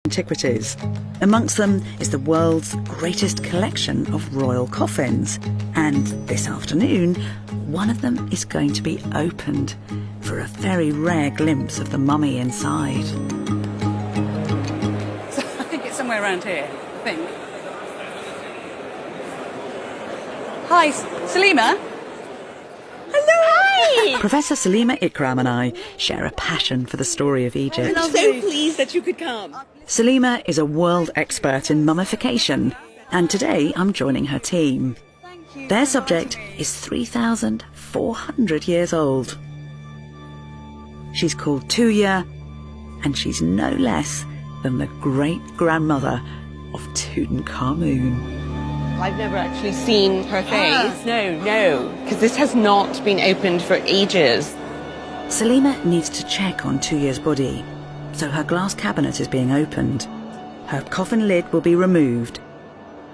antiquities. Amongst them is the world's greatest collection of royal coffins. And this afternoon, one of them is going to be opened for a very rare glimpse of the mummy inside. So I think it's somewhere around here, I think. Hi, Salima. Hello. Professor Salima Ikram and I share a passion for the story of Egypt. I'm so pleased that you could come. Salima is a world expert in mummification, and today I'm joining her team. Their subject is 3,400 years old. She's called Tuya, and she's no less than the great-grandmother of Tutankhamun. I've never actually seen her face. No, because this has not been opened for ages. Salima needs to check on Tuya's body, so her glass cabinet is being opened. Her coffin lid will be removed,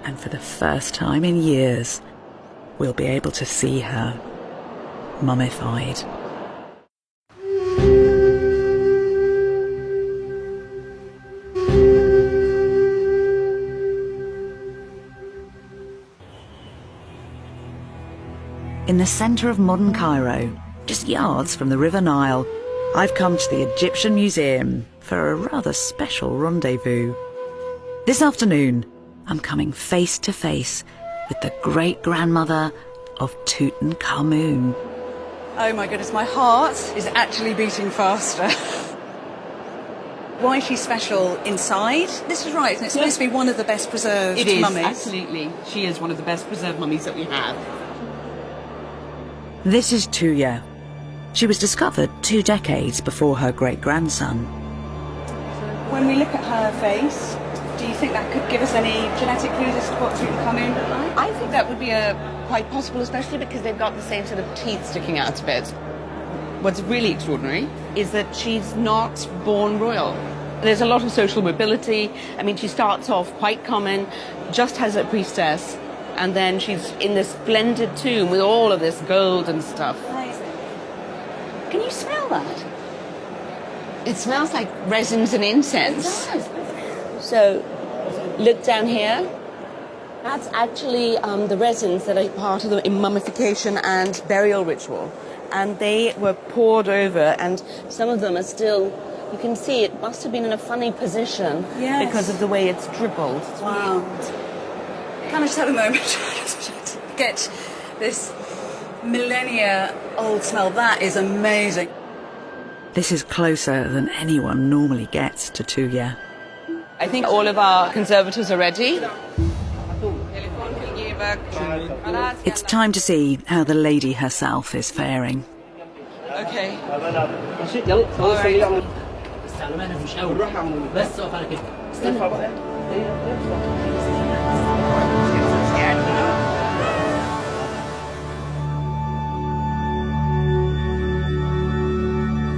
and for the first time in years, we'll be able to see her mummified. In the centre of modern Cairo, just yards from the River Nile, I've come to the Egyptian Museum for a rather special rendezvous. This afternoon, I'm coming face to face with the great-grandmother of Tutankhamun. Oh my goodness, my heart is actually beating faster. Why she's special inside? This is right, isn't it? It's supposed to be one of the best preserved It is, mummies. absolutely. She is one of the best preserved mummies that we have. This is Tuya. She was discovered 2 decades before her great-grandson. When we look at her face, do you think that could give us any genetic clues as to what Tutankhamun looked like? I think that would be quite possible, especially because they've got the same sort of teeth sticking out of it. What's really extraordinary is that she's not born royal. There's a lot of social mobility. I mean, she starts off quite common, just as a priestess, and then she's in this splendid tomb with all of this gold and stuff. Amazing. Can you smell that? It smells like resins and incense. It does. So, look down here. That's actually the resins that are part of the mummification and burial ritual. And they were poured over, and some of them are still, you can see it must have been in a funny position because of the way it's dribbled. Wow. Can I just have a moment to get this millennia-old smell? That is amazing. This is closer than anyone normally gets to Tuya. I think all of our conservators are ready. It's time to see how the lady herself is faring. Okay. Oh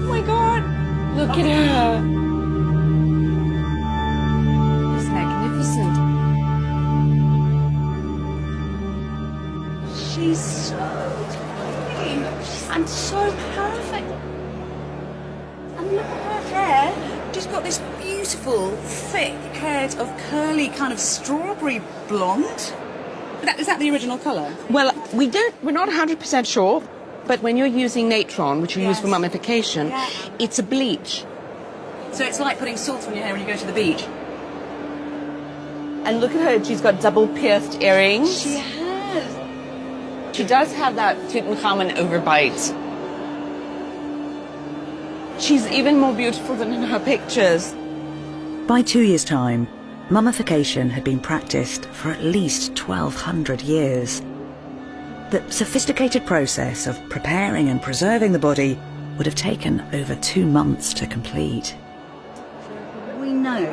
my God! Look at her. It's magnificent. She's so pretty and so perfect. And look at her hair. She's got this beautiful, thick head of curly kind of strawberry blonde. Is that the original colour? Well, we're not 100% sure, but when you're using natron, which you use for mummification, it's a bleach. So it's like putting salt on your hair when you go to the beach. And look at her, she's got double pierced earrings. She has. She does have that Tutankhamun overbite. She's even more beautiful than in her pictures. By 2 years' time, mummification had been practiced for at least 1,200 years. The sophisticated process of preparing and preserving the body would have taken over 2 months to complete. We know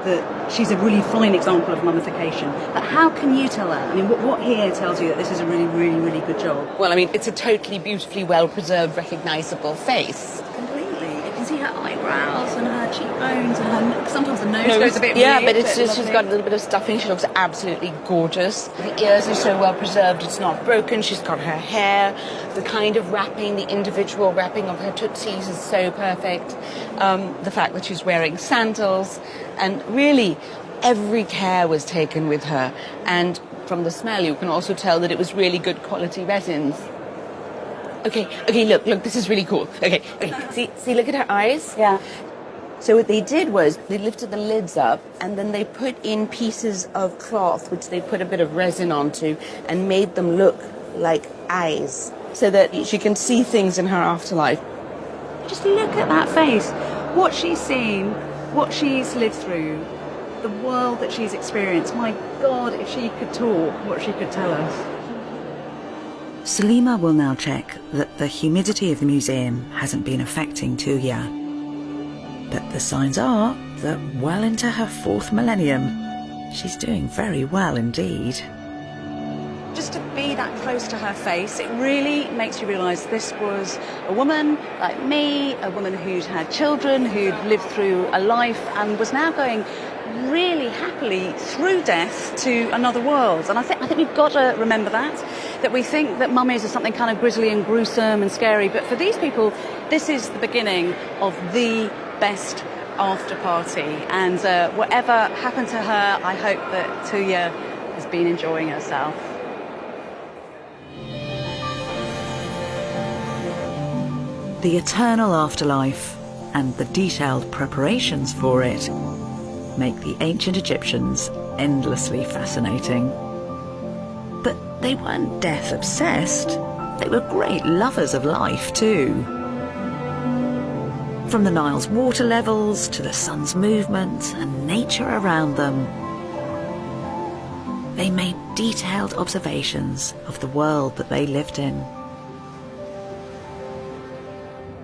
that she's a really fine example of mummification, but how can you tell that? I mean, what here tells you that this is a really, really, really good job? Well, I mean, it's a totally beautifully well-preserved, recognisable face. Completely. You can see her eyebrows and her cheekbones and her, sometimes the nose goes a bit yeah, weird. but it's just, she's lovely. got a little bit of stuffing. She looks absolutely gorgeous. The ears are so well preserved, it's not broken. She's got her hair. The kind of wrapping, the individual wrapping of her tootsies is so perfect. The fact that she's wearing sandals. And really, every care was taken with her. And from the smell, you can also tell that it was really good quality resins. Okay, look, this is really cool. Okay, see, look at her eyes. Yeah. So what they did was they lifted the lids up and then they put in pieces of cloth which they put a bit of resin onto and made them look like eyes so that she can see things in her afterlife. Just look at that face. What she's seen, what she's lived through, the world that she's experienced. My God, if she could talk, what she could tell us. Salima will now check that the humidity of the museum hasn't been affecting Tuya. But the signs are that well into her 4th millennium, she's doing very well indeed. Just to be that close to her face, it really makes you realise this was a woman like me, a woman who'd had children, who'd lived through a life and was now going really happily through death to another world. And I think we've got to remember that we think that mummies are something kind of grisly and gruesome and scary, but for these people, this is the beginning of the best after party. And whatever happened to her, I hope that Tuya has been enjoying herself. The eternal afterlife and the detailed preparations for it make the ancient Egyptians endlessly fascinating. But they weren't death obsessed. They were great lovers of life too. From the Nile's water levels to the sun's movement and nature around them, they made detailed observations of the world that they lived in.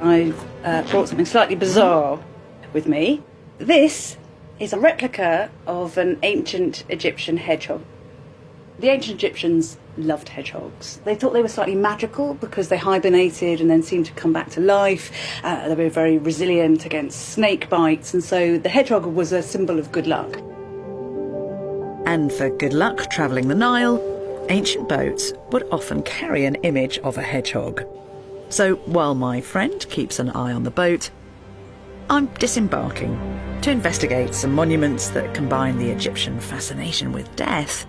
I've brought something slightly bizarre with me. This is a replica of an ancient Egyptian hedgehog. The ancient Egyptians loved hedgehogs. They thought they were slightly magical because they hibernated and then seemed to come back to life. They were very resilient against snake bites, and so the hedgehog was a symbol of good luck. And for good luck travelling the Nile, ancient boats would often carry an image of a hedgehog. So while my friend keeps an eye on the boat, I'm disembarking to investigate some monuments that combine the Egyptian fascination with death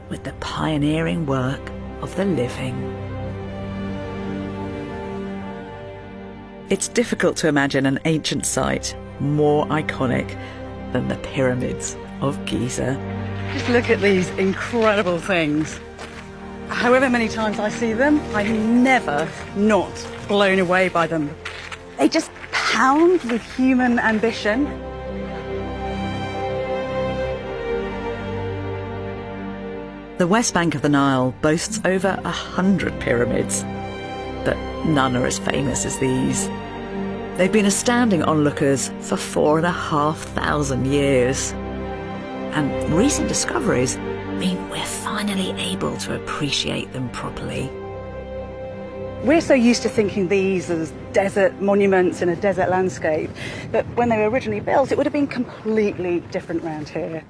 with the pioneering work of the living. It's difficult to imagine an ancient site more iconic than the pyramids of Giza. Just look at these incredible things. However many times I see them, I'm never not blown away by them. They just pound with human ambition. The west bank of the Nile boasts over 100 pyramids, but none are as famous as these. They've been astounding onlookers for 4,500 years. And recent discoveries mean we're finally able to appreciate them properly. We're so used to thinking these as desert monuments in a desert landscape, but when they were originally built, it would have been completely different round here.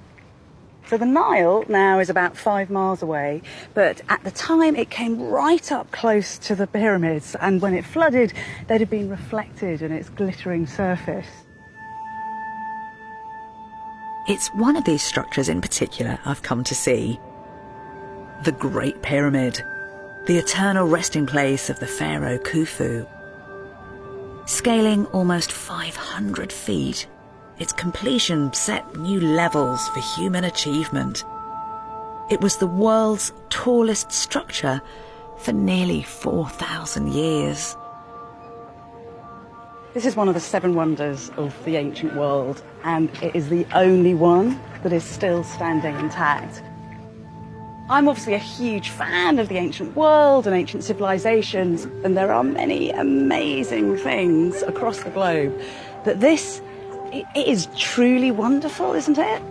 So the Nile now is about 5 miles away, but at the time it came right up close to the pyramids, and when it flooded, they'd have been reflected in its glittering surface. It's one of these structures in particular I've come to see. The Great Pyramid, the eternal resting place of the pharaoh Khufu. Scaling almost 500 feet, its completion set new levels for human achievement. It was the world's tallest structure for nearly 4,000 years. This is one of the 7 wonders of the ancient world, and it is the only one that is still standing intact. I'm obviously a huge fan of the ancient world and ancient civilizations, and there are many amazing things across the globe. But this, it is truly wonderful, isn't it?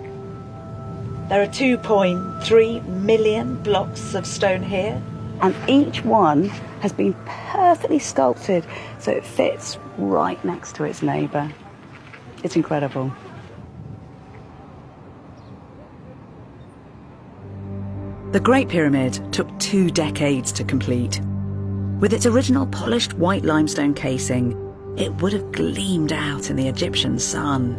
There are 2.3 million blocks of stone here, and each one has been perfectly sculpted so it fits right next to its neighbour. It's incredible. The Great Pyramid took 2 decades to complete. With its original polished white limestone casing, it would have gleamed out in the Egyptian sun.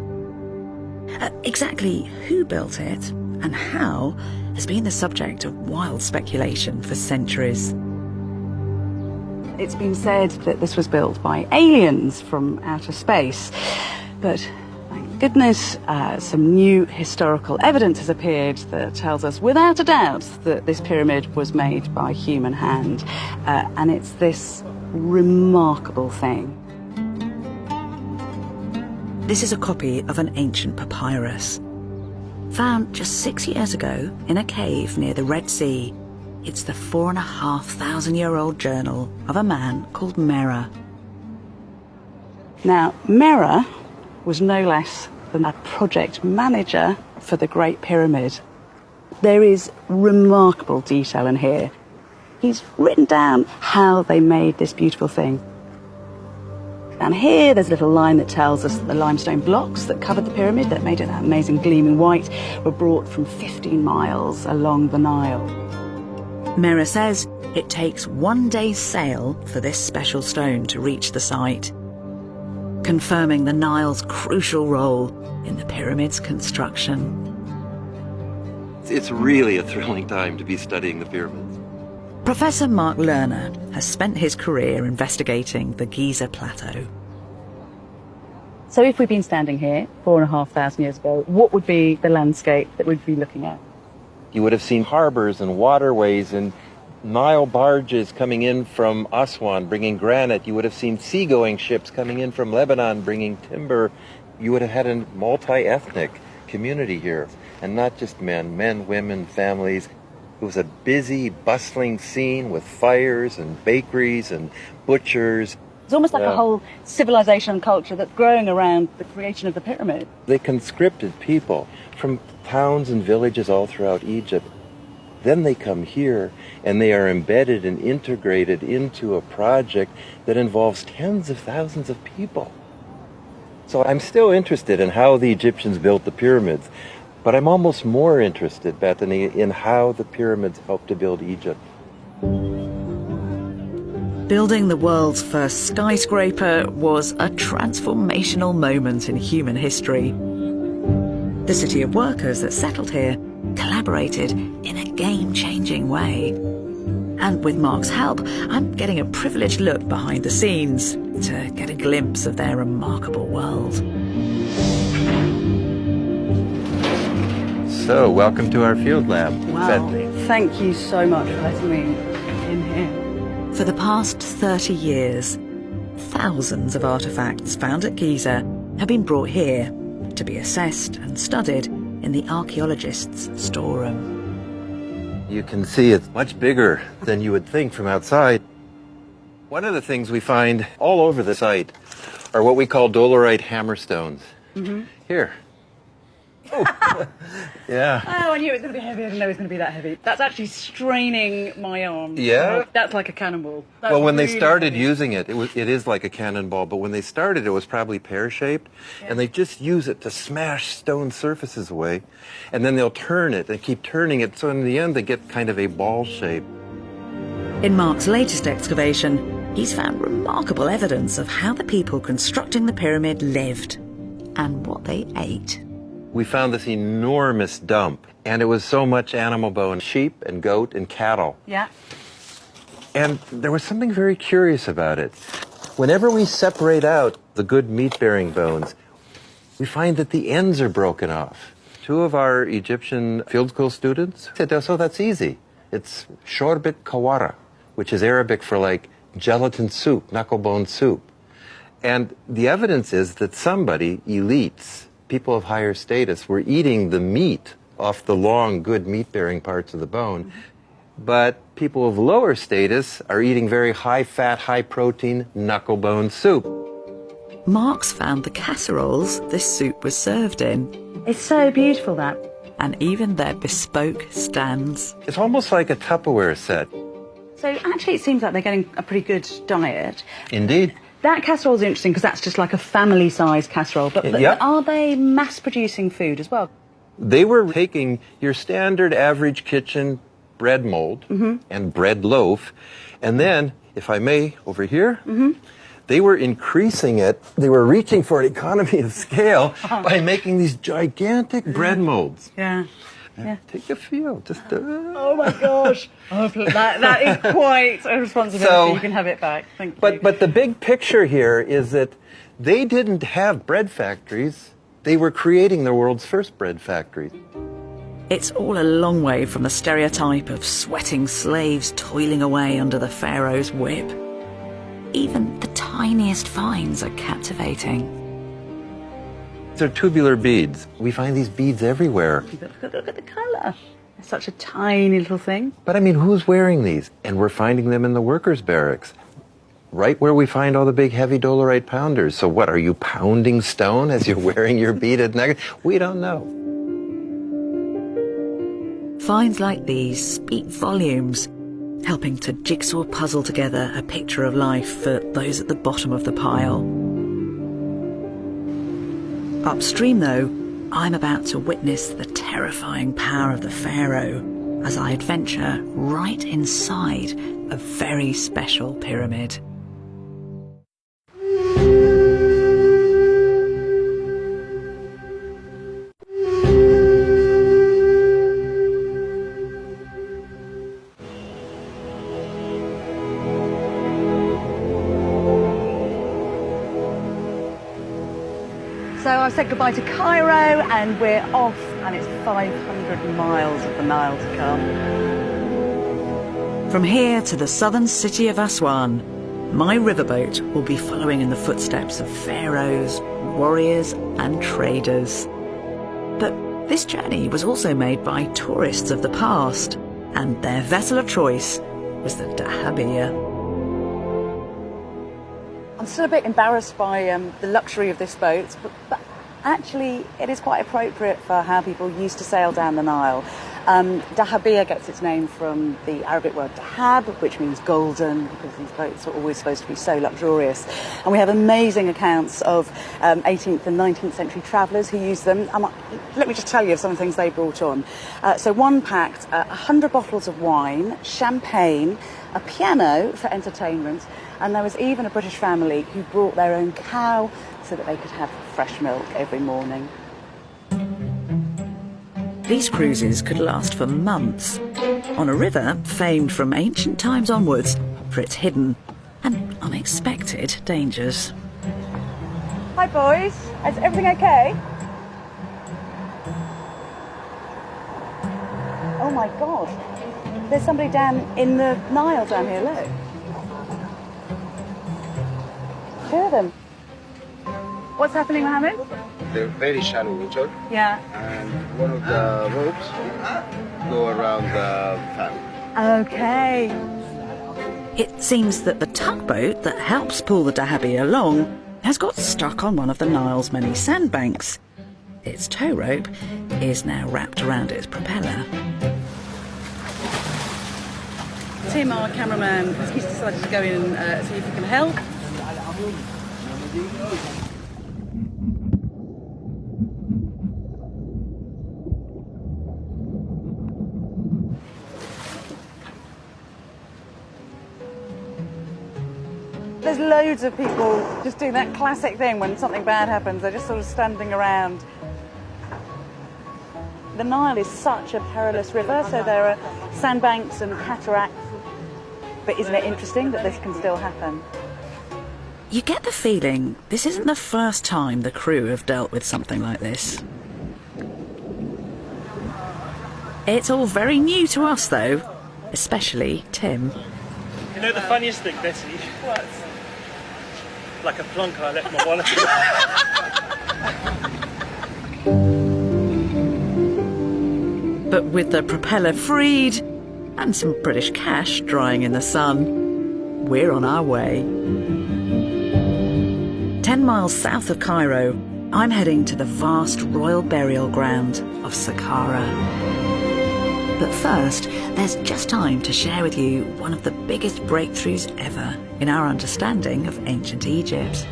Exactly who built it and how has been the subject of wild speculation for centuries. It's been said that this was built by aliens from outer space, but thank goodness some new historical evidence has appeared that tells us without a doubt that this pyramid was made by human hand, and it's this remarkable thing. This is a copy of an ancient papyrus. Found just 6 years ago in a cave near the Red Sea, it's the 4,500-year-old journal of a man called Mera. Now, Mera was no less than a project manager for the Great Pyramid. There is remarkable detail in here. He's written down how they made this beautiful thing. And here there's a little line that tells us that the limestone blocks that covered the pyramid, that made it that amazing gleaming white, were brought from 15 miles along the Nile. Mera says it takes 1 day's sail for this special stone to reach the site, confirming the Nile's crucial role in the pyramid's construction. It's really a thrilling time to be studying the pyramids. Professor Mark Lerner has spent his career investigating the Giza Plateau. So if we'd been standing here 4,500 years ago, what would be the landscape that we'd be looking at? You would have seen harbors and waterways and Nile barges coming in from Aswan bringing granite. You would have seen seagoing ships coming in from Lebanon bringing timber. You would have had a multi-ethnic community here, and not just men, women, families. It was a busy, bustling scene with fires and bakeries and butchers. It's almost like a whole civilization and culture that's growing around the creation of the pyramid. They conscripted people from towns and villages all throughout Egypt. Then they come here and they are embedded and integrated into a project that involves tens of thousands of people. So I'm still interested in how the Egyptians built the pyramids, but I'm almost more interested, Bethany, in how the pyramids helped to build Egypt. Building the world's first skyscraper was a transformational moment in human history. The city of workers that settled here collaborated in a game-changing way. And with Mark's help, I'm getting a privileged look behind the scenes to get a glimpse of their remarkable world. So, welcome to our field lab, Wow. Bethany. Thank you so much for letting me in here. For the past 30 years, thousands of artefacts found at Giza have been brought here to be assessed and studied in the archaeologists' storeroom. You can see it's much bigger than you would think from outside. One of the things we find all over the site are what we call dolerite hammerstones. Mm-hmm. Here. Oh. Yeah. Oh, I knew it was going to be heavy. I didn't know it was going to be that heavy. That's actually straining my arm. Yeah? That's like a cannonball. That's Well, when they really started heavy. using it, it is like a cannonball, but when they started, it was probably pear-shaped, and they just use it to smash stone surfaces away, and then they'll turn it and keep turning it, so in the end, they get kind of a ball shape. In Mark's latest excavation, he's found remarkable evidence of how the people constructing the pyramid lived and what they ate. We found this enormous dump, and it was so much animal bone, sheep and goat and cattle. Yeah. And there was something very curious about it. Whenever we separate out the good meat-bearing bones, we find that the ends are broken off. Two of our Egyptian field school students said, "Oh, that's easy. It's shorbet kawara," which is Arabic for like gelatin soup, knuckle bone soup. And the evidence is that somebody, elites, people of higher status, were eating the meat off the long, good meat-bearing parts of the bone. But people of lower status are eating very high-fat, high-protein knuckle bone soup. Mark's found the casseroles this soup was served in, It's so beautiful, that. and even their bespoke stands. It's almost like a Tupperware set. So actually it seems like they're getting a pretty good diet. Indeed. That casserole's interesting because that's just like a family-sized casserole. But Yeah. are they mass-producing food as well? They were taking your standard average kitchen bread mold and bread loaf, and then, if I may, over here, they were increasing it. They were reaching for an economy of scale by making these gigantic bread molds. Yeah. Yeah. Take a feel. Just. Oh my gosh! Oh, that is quite a responsibility. So, you can have it back. Thank you. But the big picture here is that they didn't have bread factories. They were creating the world's first bread factory. It's all a long way from the stereotype of sweating slaves toiling away under the pharaoh's whip. Even the tiniest finds are captivating. They're tubular beads. We find these beads everywhere. Look at the colour. It's such a tiny little thing. But I mean, who's wearing these? And we're finding them in the workers' barracks, right where we find all the big heavy dolerite pounders. So what, are you pounding stone as you're wearing your beaded necklace? We don't know. Finds like these speak volumes, helping to jigsaw puzzle together a picture of life for those at the bottom of the pile. Upstream, though, I'm about to witness the terrifying power of the pharaoh as I adventure right inside a very special pyramid. So I've said goodbye to Cairo and we're off, and it's 500 miles of the Nile to come. From here to the southern city of Aswan, my riverboat will be following in the footsteps of pharaohs, warriors and traders. But this journey was also made by tourists of the past, and their vessel of choice was the dahabeeyah. I'm still a bit embarrassed by the luxury of this boat, but actually it is quite appropriate for how people used to sail down the Nile. Dahabeeyah gets its name from the Arabic word dahab, which means golden, because these boats are always supposed to be so luxurious. And we have amazing accounts of 18th and 19th century travellers who used them. Let me just tell you of some of the things they brought on. So one packed 100 bottles of wine, champagne, a piano for entertainment, and there was even a British family who brought their own cow so that they could have fresh milk every morning. These cruises could last for months, on a river famed from ancient times onwards for its hidden and unexpected dangers. Hi boys, is everything okay? Oh my God, there's somebody down in the Nile down here, look. Two of them. What's happening, Mohammed? They're very shallow water, Yeah. and one of the ropes go around the fan. Okay. It seems that the tugboat that helps pull the dahabeeyah along has got stuck on one of the Nile's many sandbanks. Its tow rope is now wrapped around its propeller. Tim, our cameraman, he's decided to go in and see if he can help. There's loads of people just doing that classic thing when something bad happens. They're just sort of standing around. The Nile is such a perilous river, so there are sandbanks and cataracts. But isn't it interesting that this can still happen? You get the feeling this isn't the first time the crew have dealt with something like this. It's all very new to us, though, especially Tim. You know the funniest thing, Betty? What? Like a plonker, I left my wallet. But with the propeller freed and some British cash drying in the sun, we're on our way. 10 miles south of Cairo, I'm heading to the vast royal burial ground of Saqqara. But first, there's just time to share with you one of the biggest breakthroughs ever in our understanding of ancient Egypt.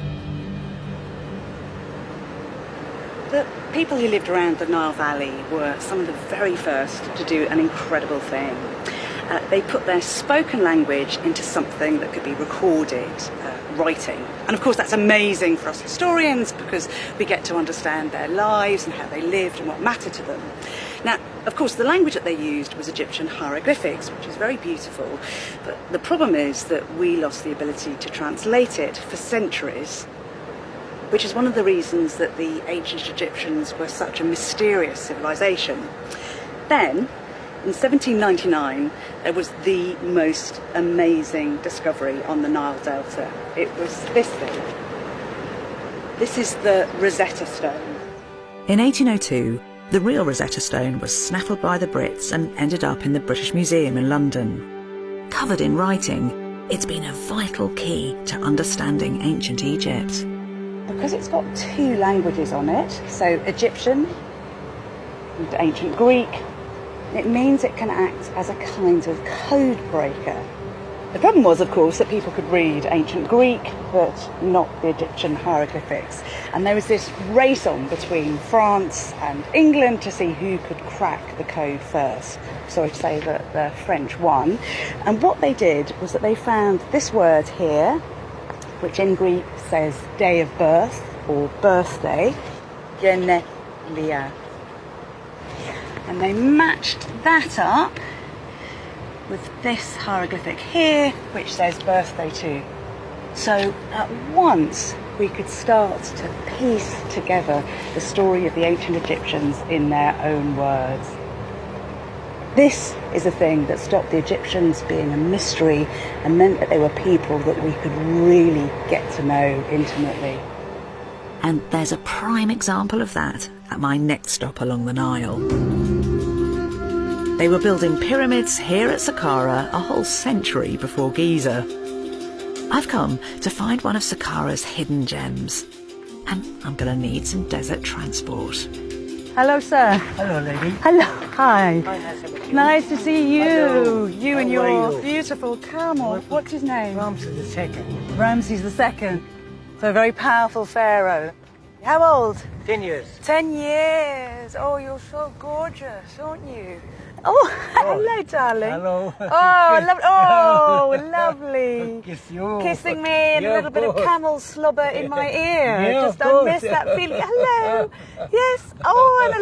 The people who lived around the Nile Valley were some of the very first to do an incredible thing. They put their spoken language into something that could be recorded, writing. And of course that's amazing for us historians because we get to understand their lives and how they lived and what mattered to them. Now, of course, the language that they used was Egyptian hieroglyphics, which is very beautiful. But the problem is that we lost the ability to translate it for centuries, which is one of the reasons that the ancient Egyptians were such a mysterious civilization. Then, in 1799, there was the most amazing discovery on the Nile Delta. It was this thing. This is the Rosetta Stone. In 1802, the real Rosetta Stone was snaffled by the Brits and ended up in the British Museum in London. Covered in writing, it's been a vital key to understanding ancient Egypt. Because it's got two languages on it, so Egyptian and ancient Greek, it means it can act as a kind of code breaker. The problem was, of course, that people could read ancient Greek, but not the Egyptian hieroglyphics. And there was this race on between France and England to see who could crack the code first. Sorry to say that the French won. And what they did was that they found this word here, which in Greek says day of birth or birthday, genelia. And they matched that up with this hieroglyphic here, which says birthday too. So at once we could start to piece together the story of the ancient Egyptians in their own words. This is the thing that stopped the Egyptians being a mystery and meant that they were people that we could really get to know intimately. And there's a prime example of that at my next stop along the Nile. They were building pyramids here at Saqqara a whole century before Giza. I've come to find one of Saqqara's hidden gems, and I'm going to need some desert transport. Hello, sir. Hello, lady. Hello. Hi. Hi, nice to meet you. Nice to see you. Hello. You and How your are you? beautiful camel. What's his name? Ramses II. Ramses II. So a very powerful pharaoh. How old? 10 years. 10 years. Oh, you're so gorgeous, aren't you? Oh, hello, darling. Hello. Oh, lovely. Kiss you. Kissing me and Yeah, a little bit of course. camel slobber in my ear. Yeah, Just of I course. miss that feeling. Hello. Yes. Oh, and a